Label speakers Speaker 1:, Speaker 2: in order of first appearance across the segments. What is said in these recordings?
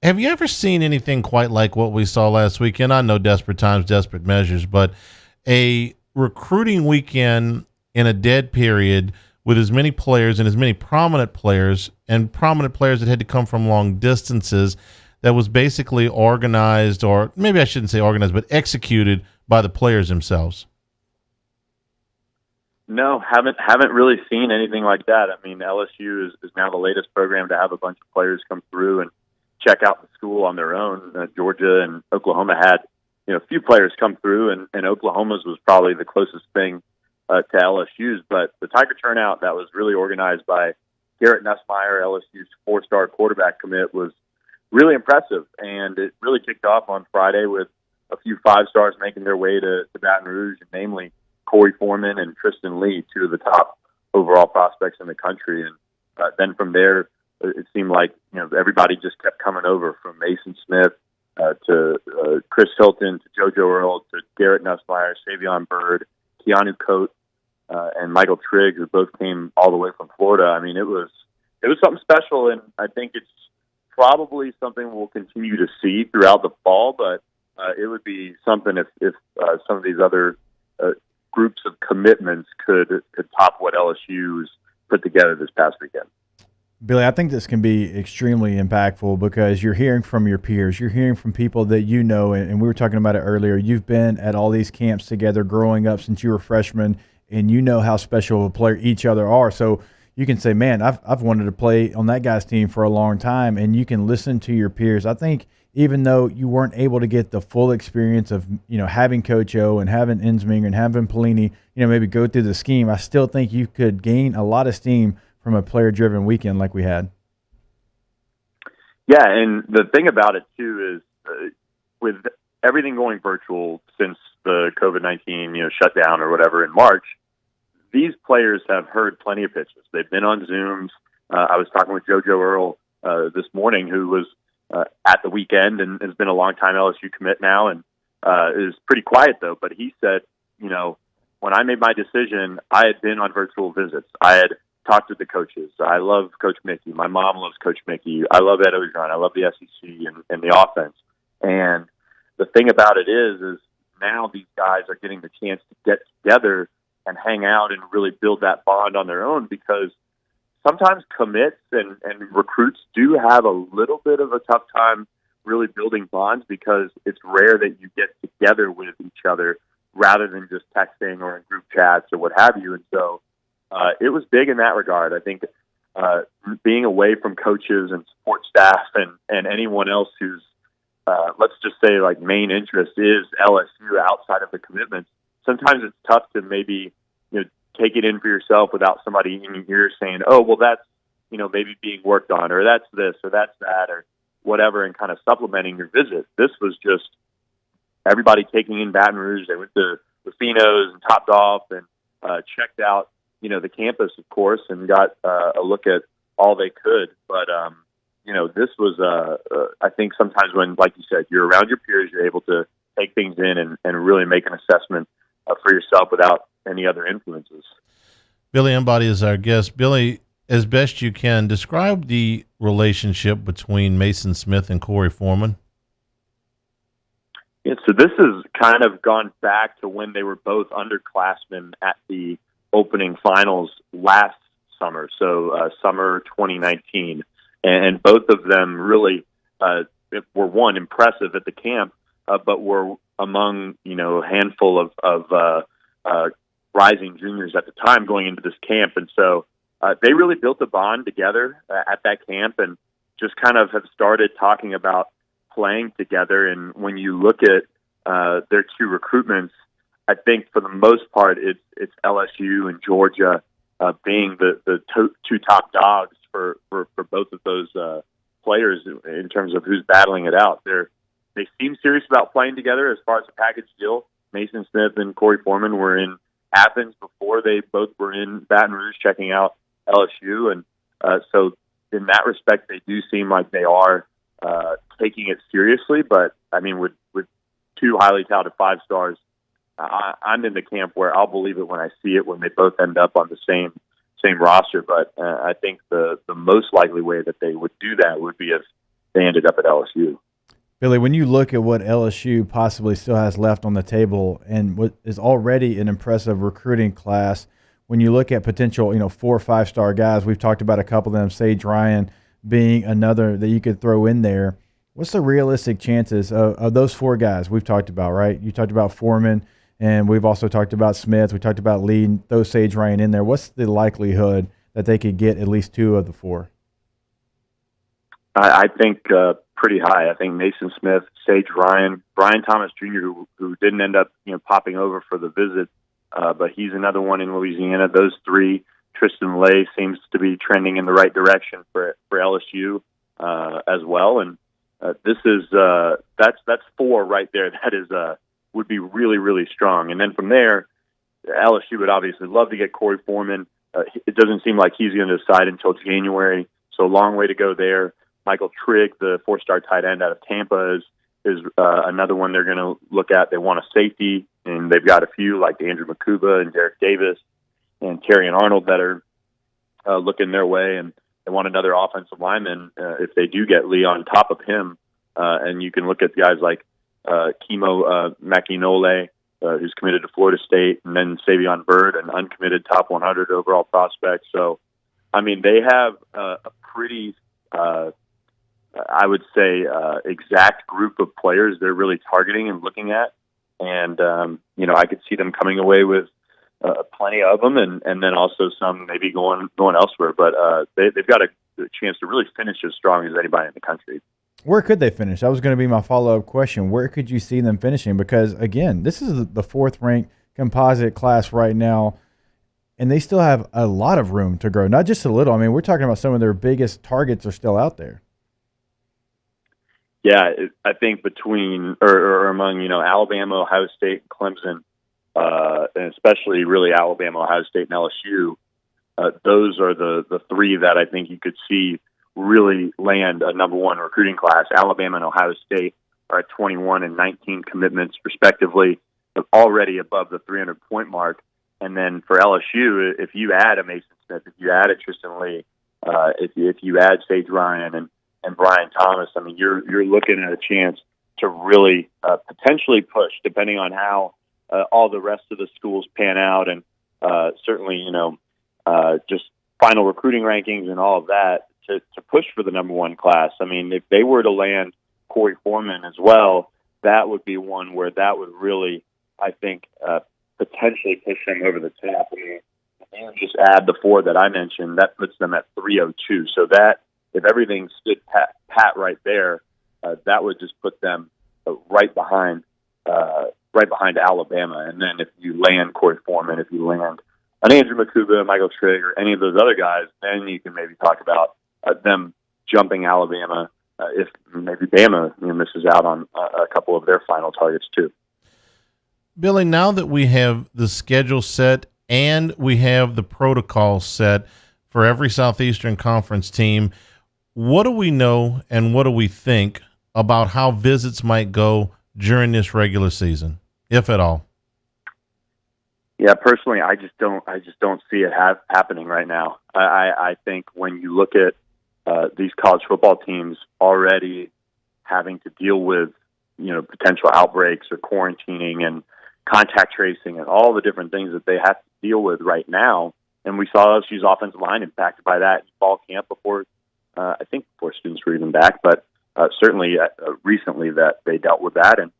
Speaker 1: Have you ever seen anything quite like what we saw last weekend? I know desperate times, desperate measures, but a recruiting weekend in a dead period with as many players and as many prominent players that had to come from long distances that was basically organized, or maybe I shouldn't say organized, but executed by the players themselves.
Speaker 2: No, haven't really seen anything like that. I mean, LSU is now the latest program to have a bunch of players come through and check out the school on their own. Georgia and Oklahoma had a few players come through, and Oklahoma's was probably the closest thing to LSU's. But the Tiger turnout that was really organized by Garrett Nussmeier, LSU's four-star quarterback commit, was really impressive, and it really kicked off on Friday with a few five-stars making their way to Baton Rouge, and namely Corey Foreman and Tristan Leigh, two of the top overall prospects in the country. And then from there, it seemed like everybody just kept coming over, from Maason Smith to Chris Hilton to JoJo Earl to Garrett Nussmeier, Savion Byrd, Keanu Coate, and Michael Trigg, who both came all the way from Florida. I mean, it was something special, and I think it's probably something we'll continue to see throughout the fall. But it would be something if some of these other groups of commitments could top what LSU's put together this past weekend.
Speaker 3: Billy, I think this can be extremely impactful because you're hearing from your peers. You're hearing from people that you know, and we were talking about it earlier. You've been at all these camps together growing up since you were freshmen, and you know how special of a player each other are. So you can say, man, I've wanted to play on that guy's team for a long time, and you can listen to your peers. I think even though you weren't able to get the full experience of, having Coach O and having Ensminger and having Pelini, maybe go through the scheme, I still think you could gain a lot of steam from a player-driven weekend like we had.
Speaker 2: Yeah, and the thing about it, too, is with everything going virtual since the COVID-19, shutdown or whatever in March, these players have heard plenty of pitches. They've been on Zooms. I was talking with JoJo Earl this morning, who was at the weekend and has been a long-time LSU commit now, and is pretty quiet, though. But he said, when I made my decision, I had been on virtual visits. I had talked with the coaches. I love Coach Mickey. My mom loves Coach Mickey. I love Ed Ogeron. I love the SEC and the offense. And the thing about it is now these guys are getting the chance to get together and hang out and really build that bond on their own, because sometimes commits and recruits do have a little bit of a tough time really building bonds, because it's rare that you get together with each other rather than just texting or in group chats or what have you. And so it was big in that regard. I think being away from coaches and support staff and anyone else who's, let's just say, like, main interest is LSU outside of the commitments, sometimes it's tough to maybe take it in for yourself without somebody in your ear saying, oh, well, that's maybe being worked on, or that's this or that's that or whatever, and kind of supplementing your visit. This was just everybody taking in Baton Rouge. They went to Rufino's and Top Golf and checked out the campus, of course, and got a look at all they could. But this was I think sometimes when, like you said, you're around your peers, you're able to take things in and really make an assessment for yourself without any other influences.
Speaker 1: Billy Embody is our guest. Billy, as best you can, describe the relationship between Maason Smith and Corey Foreman.
Speaker 2: Yeah, so this has kind of gone back to when they were both underclassmen at the opening finals last summer, so summer 2019. And both of them really were, one, impressive at the camp, but were among, a handful of rising juniors at the time going into this camp. And so they really built a bond together at that camp, and just kind of have started talking about playing together. And when you look at their two recruitments, I think for the most part it's LSU and Georgia being the two top dogs for both of those players in terms of who's battling it out. They seem serious about playing together as far as the package deal. Maason Smith and Corey Foreman were in Athens before they both were in Baton Rouge checking out LSU, and so in that respect, they do seem like they are taking it seriously. But I mean, with two highly touted five stars, I'm in the camp where I'll believe it when I see it, when they both end up on the same roster. But I think the most likely way that they would do that would be if they ended up at LSU.
Speaker 3: Billy, when you look at what LSU possibly still has left on the table and what is already an impressive recruiting class, when you look at potential, 4 or 5-star guys, we've talked about a couple of them, Sage Ryan being another that you could throw in there. What's the realistic chances of those 4 guys we've talked about, right? You talked about Foreman, and we've also talked about Smith. We talked about Leigh, throw Sage Ryan in there. What's the likelihood that they could get at least 2 of the 4?
Speaker 2: I think pretty high. I think Maason Smith, Sage Ryan, Brian Thomas Jr., who didn't end up popping over for the visit, but he's another one in Louisiana. Those 3, Tristan Leigh seems to be trending in the right direction for LSU as well. And this is that's 4 right there. That is would be really, really strong. And then from there, LSU would obviously love to get Corey Foreman. It doesn't seem like he's going to decide until January, so a long way to go there. Michael Trigg, the 4-star tight end out of Tampa, is another one they're going to look at. They want a safety, and they've got a few like Andrew Makuba and Derek Davis and Terrion Arnold that are looking their way, and they want another offensive lineman if they do get Leigh on top of him. And you can look at guys like Kimo Makinole, who's committed to Florida State, and then Savion Byrd, an uncommitted top 100 overall prospect. So, I mean, they have a pretty I would say, exact group of players they're really targeting and looking at. And, I could see them coming away with plenty of them and then also some maybe going elsewhere. But they've got a chance to really finish as strong as anybody in the country.
Speaker 3: Where could they finish? That was going to be my follow-up question. Where could you see them finishing? Because, again, this is the 4th-ranked composite class right now, and they still have a lot of room to grow, not just a little. I mean, we're talking about some of their biggest targets are still out there.
Speaker 2: Yeah, I think between or among Alabama, Ohio State, and Clemson, and especially really Alabama, Ohio State, and LSU, those are the 3 that I think you could see really land a number 1 recruiting class. Alabama and Ohio State are at 21 and 19 commitments respectively, already above the 300-point mark. And then for LSU, if you add a Maason Smith, if you add a Tristan Leigh, if you add Sage Ryan and Brian Thomas, I mean, you're looking at a chance to really potentially push, depending on how all the rest of the schools pan out, and certainly just final recruiting rankings and all of that to push for the number 1 class. I mean, if they were to land Corey Foreman as well, that would be one where that would really, I think, potentially push them over the top. I mean, and just add the 4 that I mentioned, that puts them at 302. So that, if everything stood pat right there, that would just put them right behind Alabama. And then if you land Corey Foreman, if you land an Andrew Makuba, Michael Trigg, or any of those other guys, then you can maybe talk about them jumping Alabama if maybe Bama misses out on a couple of their final targets too.
Speaker 1: Billy, now that we have the schedule set and we have the protocol set for every Southeastern Conference team, what do we know and what do we think about how visits might go during this regular season, if at all?
Speaker 2: Yeah, personally, I just don't see it happening right now. I think when you look at these college football teams already having to deal with potential outbreaks or quarantining and contact tracing and all the different things that they have to deal with right now, and we saw LSU's offensive line impacted by that in fall camp before students were even back, but certainly recently that they dealt with that. And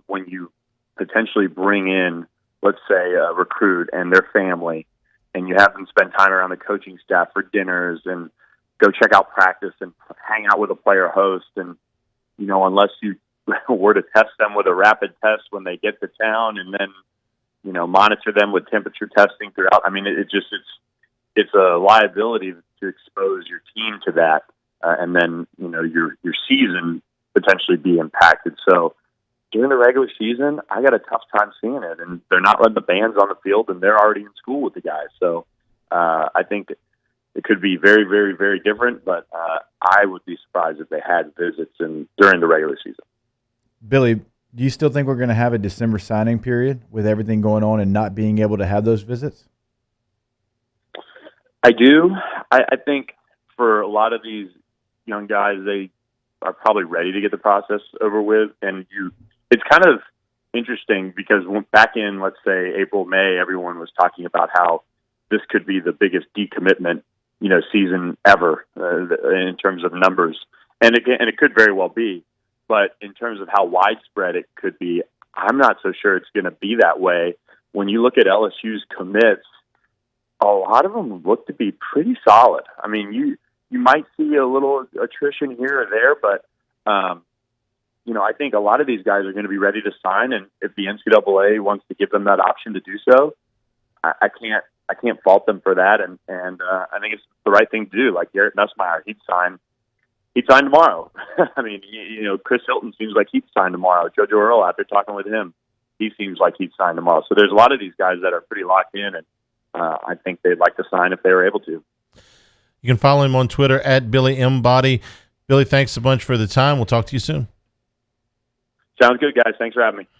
Speaker 2: when you potentially bring in, let's say, a recruit and their family, and you have them spend time around the coaching staff for dinners and go check out practice and hang out with a player host, and unless you were to test them with a rapid test when they get to town, and then monitor them with temperature testing throughout. I mean, it's a liability to expose your team to that, and then your season potentially be impacted. So during the regular season, I got a tough time seeing it, and they're not letting the bands on the field, and they're already in school with the guys. So I think it could be very, very, very different, but I would be surprised if they had visits during the regular season.
Speaker 3: Billy, do you still think we're going to have a December signing period with everything going on and not being able to have those visits?
Speaker 2: I do. I think for a lot of these young guys, they are probably ready to get the process over with. And it's kind of interesting because back in, let's say, April, May, everyone was talking about how this could be the biggest decommitment, season ever in terms of numbers. And it could very well be. But in terms of how widespread it could be, I'm not so sure it's going to be that way. When you look at LSU's commits, a lot of them look to be pretty solid. I mean, you might see a little attrition here or there, but I think a lot of these guys are going to be ready to sign, and if the NCAA wants to give them that option to do so, I can't fault them for that, and I think it's the right thing to do. Like Garrett Nussmeier, he'd sign tomorrow. I mean, Chris Hilton seems like he'd sign tomorrow. JoJo Earl, after talking with him, he seems like he'd sign tomorrow. So there's a lot of these guys that are pretty locked in, and I think they'd like to sign if they were able to.
Speaker 1: You can follow him on Twitter at Billy Embody. Billy, thanks a bunch for the time. We'll talk to you soon.
Speaker 2: Sounds good, guys. Thanks for having me.